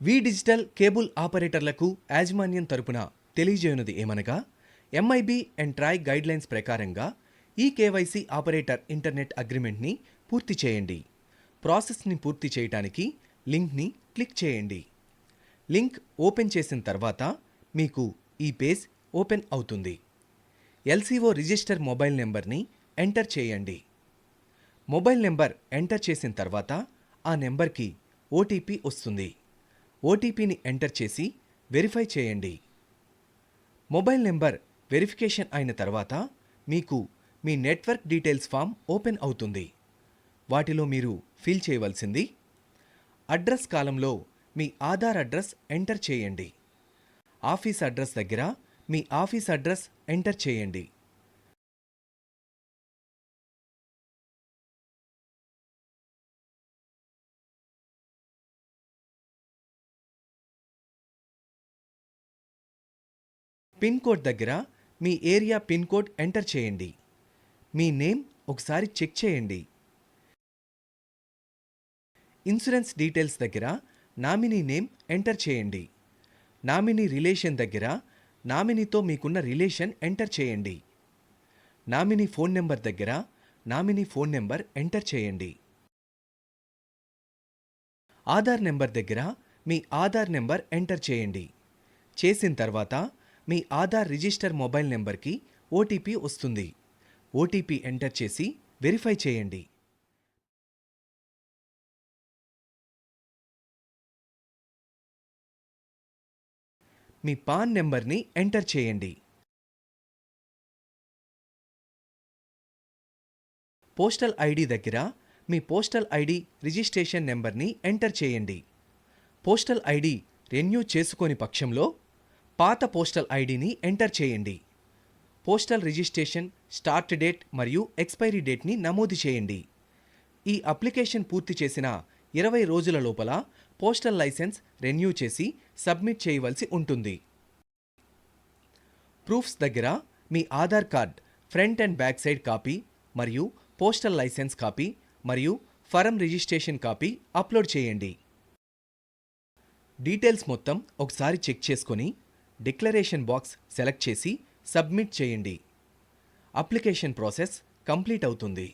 వి digital cable ఆపరేటర్లకు యాజమాన్యం తరపున తెలియజేయునది ఏమనగా ఎంఐబి అండ్ ట్రాయ్ గైడ్లైన్స్ ప్రకారంగా ఈ కేవైసీ ఆపరేటర్ ఇంటర్నెట్ అగ్రిమెంట్ని పూర్తి చేయండి. ప్రాసెస్ని పూర్తి చేయడానికి లింక్ని క్లిక్ చేయండి. లింక్ ఓపెన్ చేసిన తర్వాత మీకు ఈ పేజ్ ఓపెన్ అవుతుంది. ఎల్సిఓ రిజిస్టర్ మొబైల్ నెంబర్ని ఎంటర్ చేయండి. మొబైల్ నెంబర్ ఎంటర్ చేసిన తర్వాత ఆ నెంబర్కి ఓటీపీ వస్తుంది. ఓటీపీని ఎంటర్ చేసి వెరిఫై చేయండి. మొబైల్ నెంబర్ వెరిఫికేషన్ అయిన తర్వాత మీకు మీ నెట్వర్క్ డీటెయిల్స్ ఫామ్ ఓపెన్ అవుతుంది. వాటిలో మీరు ఫిల్ చేయవలసింది అడ్రస్ కాలంలో మీ ఆధార్ అడ్రస్ ఎంటర్ చేయండి. ఆఫీస్ అడ్రస్ దగ్గర మీ ఆఫీస్ అడ్రస్ ఎంటర్ చేయండి. పిన్ కోడ్ దగ్గర మీ ఏరియా పిన్ కోడ్ ఎంటర్ చేయండి. మీ నేమ్ ఒకసారి చెక్ చేయండి. ఇన్సూరెన్స్ డీటెయిల్స్ దగ్గర నామినీ నేమ్ ఎంటర్ చేయండి. నామినీ రిలేషన్ దగ్గర నామినీతో మీకున్న రిలేషన్ ఎంటర్ చేయండి. నామినీ ఫోన్ నెంబర్ దగ్గర నామినీ ఫోన్ నెంబర్ ఎంటర్ చేయండి. ఆధార్ నెంబర్ దగ్గర మీ ఆధార్ నెంబర్ ఎంటర్ చేయండి. చేసిన తర్వాత మీ ఆధార్ రిజిస్టర్ మొబైల్ నెంబర్కి ఓటీపీ వస్తుంది. ఓటీపీ ఎంటర్ చేసి వెరిఫై చేయండి. మీ పాన్ నెంబర్ని ఎంటర్ చేయండి. పోస్టల్ ఐడి దగ్గర మీ పోస్టల్ ఐడి రిజిస్ట్రేషన్ నెంబర్ని ఎంటర్ చేయండి. పోస్టల్ ఐడి రెన్యూ చేసుకోని పక్షంలో పాత పోస్టల్ ఐడిని ఎంటర్ చేయండి. పోస్టల్ రిజిస్ట్రేషన్ స్టార్ట్ డేట్ మరియు ఎక్స్పైరీ డేట్ని నమోదు చేయండి. ఈ అప్లికేషన్ పూర్తి చేసిన 20 రోజుల లోపల పోస్టల్ లైసెన్స్ రెన్యూ చేసి సబ్మిట్ చేయవలసి ఉంటుంది. ప్రూఫ్స్ దగ్గర మీ Aadhaar card front and back side copy మరియు పోస్టల్ లైసెన్స్ కాపీ మరియు ఫరం రిజిస్ట్రేషన్ కాపీ అప్లోడ్ చేయండి. డీటెయిల్స్ మొత్తం ఒకసారి చెక్ చేసుకొని డిక్లరేషన్ బాక్స్ సెలెక్ట్ చేసి సబ్మిట్ చేయండి. అప్లికేషన్ ప్రాసెస్ కంప్లీట్ అవుతుంది.